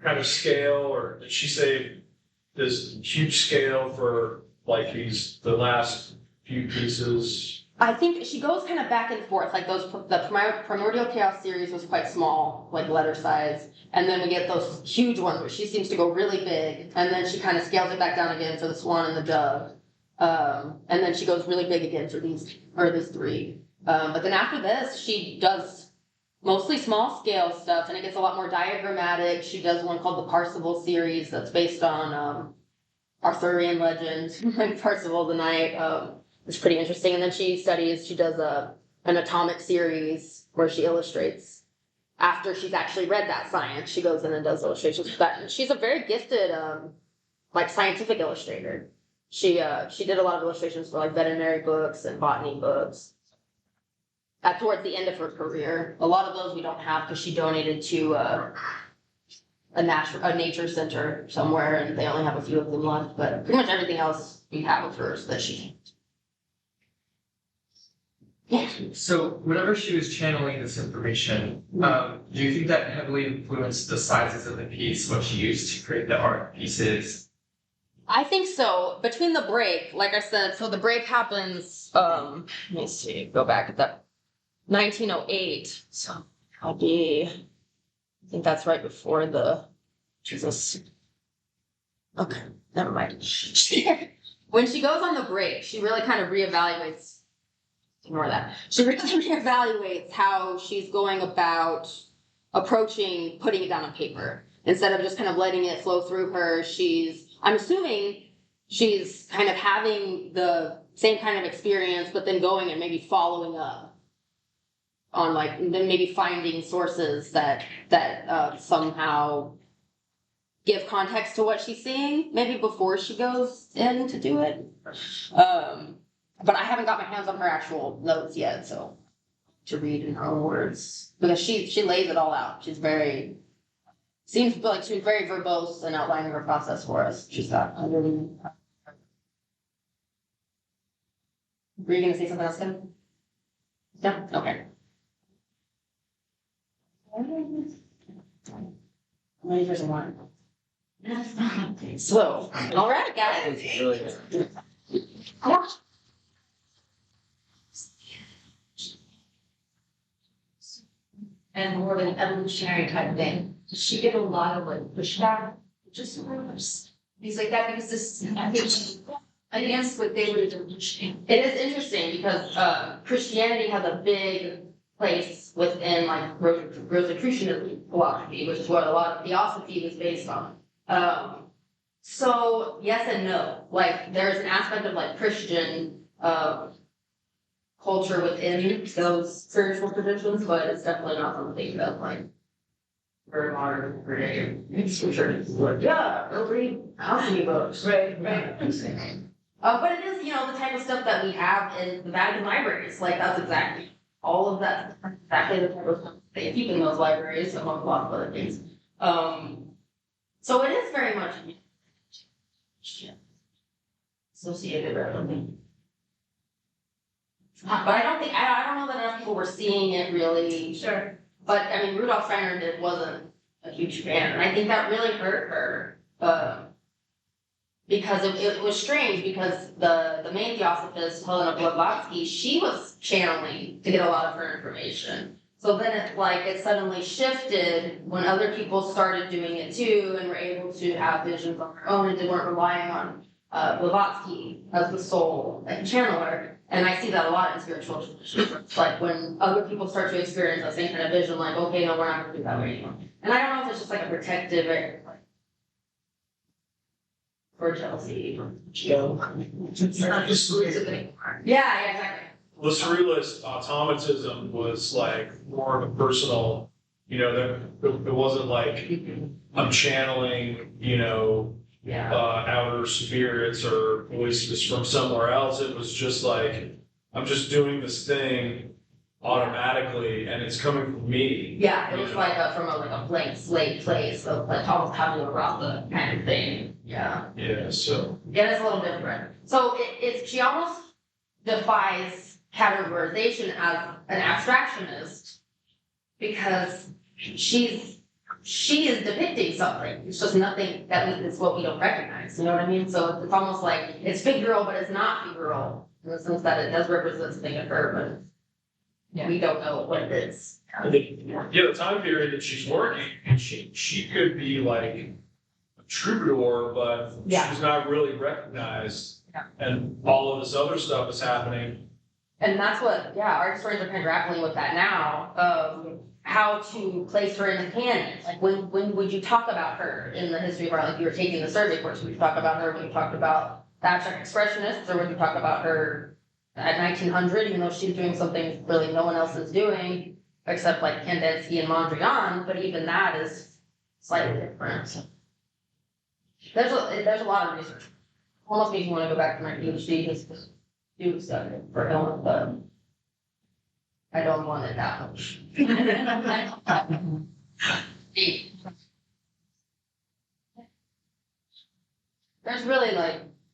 C: kind of scale, or did she say this huge scale for like the last few pieces?
A: I think she goes kind of back and forth. Like the Primordial Chaos series was quite small, like letter size. And then we get those huge ones where she seems to go really big. And then she kind of scales it back down again for the Swan and the Dove. And then she goes really big again for these three. But then after this, she does mostly small scale stuff, and it gets a lot more diagrammatic. She does one called the Parzival series that's based on Arthurian legend, like Parzival of the Night. It's pretty interesting. And then she does an atomic series where she illustrates. After she's actually read that science, she goes in and does illustrations for that. And she's a very gifted, like scientific illustrator. She did a lot of illustrations for like veterinary books and botany books. Towards the end of her career, a lot of those we don't have because she donated to a nature center somewhere, and they only have a few of them left. But pretty much everything else we have of hers that she. Yeah.
D: So whenever she was channeling this information, do you think that heavily influenced the sizes of the piece, what she used to create the art pieces?
A: I think so. Between the break, like I said, so the break happens. Let me see. Go back at that. 1908. So I'll be. I think that's right before the. Jesus. Okay, never mind. When she goes on the break, she really kind of reevaluates. Ignore that. She really reevaluates how she's going about approaching putting it down on paper instead of just kind of letting it flow through her. I'm assuming she's kind of having the same kind of experience, but then going and maybe following up on then maybe finding sources that somehow give context to what she's seeing, maybe before she goes in to do it. But I haven't got my hands on her actual notes yet, so to read in her own words, because she lays it all out. Seems like she's very verbose in outlining her process for us. She's got under. Were you going to say something else, Kim? No? Okay. There's a one. So, all right, guys.
E: And more of an evolutionary type of thing. Does she get a lot of pushback? Just rumors. Things like that, because this, I think, against what they would have done.
A: It is interesting because Christianity has a big place within Rosicrucian philosophy, which is what a lot of theosophy is based on. So yes and no. Like there's an aspect of Christian culture within those spiritual traditions, but it's definitely not something that very modern today. It's for sure. Go read alchemy books. Right. But it is, the type of stuff that we have in the Vatican libraries. That's exactly all of that exactly the type of stuff they keep in those libraries, among a lot of other things. So it is very much associated with it. But I don't think I don't know that enough people were seeing it really.
E: Sure.
A: But I mean, Rudolph Steiner wasn't a huge fan, and I think that really hurt her. Because it was strange because the main theosophist, Helena Blavatsky, she was channeling to get a lot of her information. So then it suddenly shifted when other people started doing it too and were able to have visions on their own and they weren't relying on Blavatsky as the sole channeler. And I see that a lot in spiritual traditions. Like when other people start to experience that same kind of vision, like, okay, no, we're not gonna do that way anymore. And I don't know if it's just like a protective or jealousy or
E: It's not exclusive anymore.
A: yeah, exactly.
C: The surrealist automatism was like more of a personal, it wasn't like I'm channeling,
A: Yeah.
C: outer spirits or voices from somewhere else. It was just like, I'm just doing this thing automatically and it's coming from me.
A: Yeah, it was like from a blank slate place of like almost tabula rasa kind of thing. Yeah.
C: Yeah, so.
A: Yeah, it's a little different. So she almost defies categorization as an abstractionist because she is depicting something. It's just nothing that is what we don't recognize. You know what I mean? So it's almost like it's figural, but it's not figural in the sense that it does represent something of her, but we don't know what it is.
C: The time period that she's working, she could be like a troubadour, but
A: Yeah.
C: she's not really recognized.
A: Yeah.
C: And all of this other stuff is happening.
A: And that's what, art historians are kind of grappling with that now. How to place her in the canon. Like when would you talk about her in the history of art? Like you were taking the survey course, would you talk about her when you talked about the abstract expressionists, or would you talk about her at 1900, even though she's doing something really no one else is doing, except like Kandinsky and Mondrian, but even that is slightly different. There's a lot of research. Almost makes me want to go back to my PhD just to do stuff for Hilma, but I don't want it that much. There's really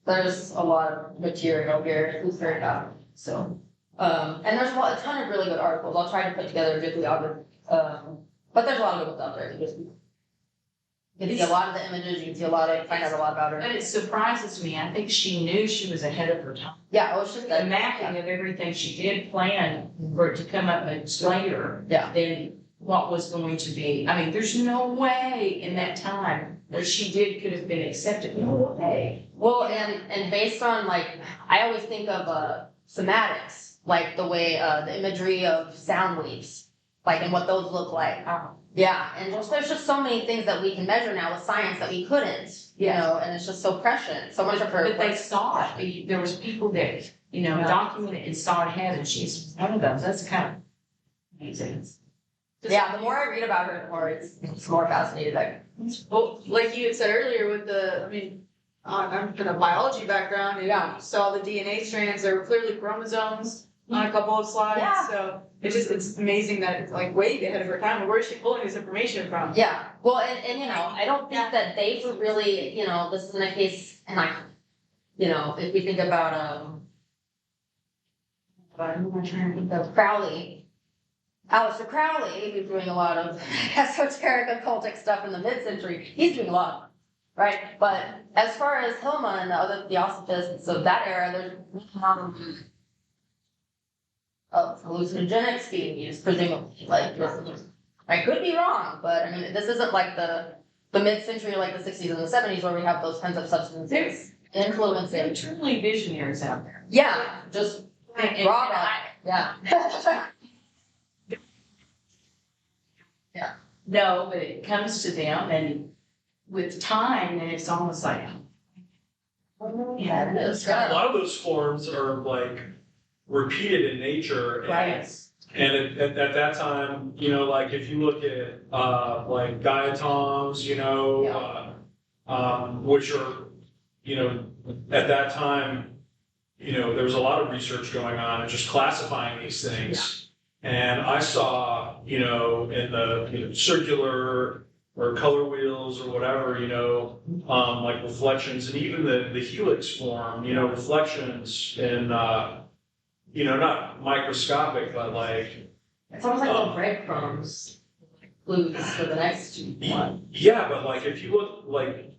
A: there's a lot of material here. It's very valuable. So, and there's a ton of really good articles. I'll try to put together a bibliography. But there's a lot of good ones out there. You can see a lot of the images. You can see find out a lot about her.
F: And it surprises me. I think she knew she was ahead of her time.
A: Yeah, it's just
F: The mapping of everything she did plan for it to come up much later
A: Yeah.
F: than what was going to be. I mean, there's no way in that time what she did could have been accepted. No way.
A: Well, and based on I always think of somatics, like the way the imagery of sound waves, and what those look like. Yeah, and there's just so many things that we can measure now with science that we couldn't, and it's just so prescient. So much of her.
F: But they saw it. There was people that, documented and saw it ahead, and she's one of those. That's kind of amazing.
A: Yeah, the more I read about her, the more it's more fascinated.
G: Well, like you had said earlier with I'm from a biology background and
A: Yeah.
G: you saw the DNA strands, there were clearly chromosomes on a couple of slides,
A: Yeah.
G: so it's amazing that it's way ahead of her time. Where is she pulling this information from?
A: Yeah, well, and I don't think that they've really, this isn't a case, and if we think about, who am I trying to think of? Crowley. Aleister Crowley, who's doing a lot of esoteric occultic stuff in the mid-century, he's doing a lot of it, right? But as far as Hilma and the other theosophists of that era, there's not of hallucinogenics being used, presumably. I could be wrong, but I mean, this isn't like the mid-century, like the 60s and the 70s, where we have those kinds of substances influencing.
F: There are truly visionaries out there.
A: Yeah, just
F: And-
A: raw
F: and
A: dog.
F: I-
A: Yeah.
F: No, but it comes to them, and with time, and it's almost like,
A: Yeah, it is.
C: A lot of those forms are repeated in nature.
F: right.
C: And at that time, if you look at diatoms, which are, at that time, there was a lot of research going on and just classifying these things. And I saw, in the circular or color wheels or whatever, like reflections, and even the helix form, reflections in, not microscopic, but like.
A: It's almost like little breadcrumbs, clues for the next one.
C: Yeah, but like if you look like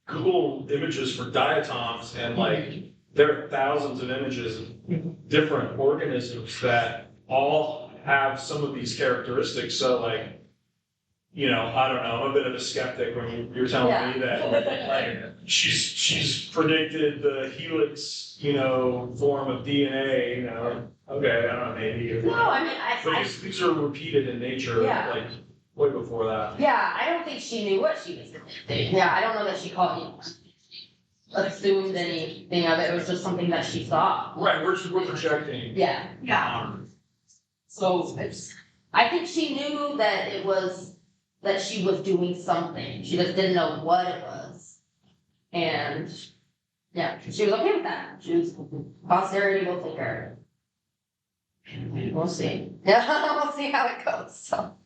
C: Google images for diatoms, and like there are thousands of images of different organisms that all have some of these characteristics. So like, I don't know, I'm a bit of a skeptic when you're telling me that like she's predicted the helix, form of DNA, okay, I don't know, maybe.
A: No, I mean,
C: But these are repeated in nature,
A: Yeah.
C: like way before that.
A: yeah, I don't think she knew what she was doing. Yeah, I don't know that she assumed anything of it. It was just something that she saw.
C: Right, we're projecting.
A: Yeah.
C: So
A: I think she knew that she was doing something. She just didn't know what it was. And yeah, she was okay with that. She was, posterity will take care of it. We'll see. Yeah, we'll see how it goes. So.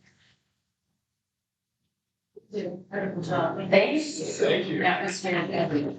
E: Incredible job.
A: Thank you.
C: Thank you.
A: That was fantastic.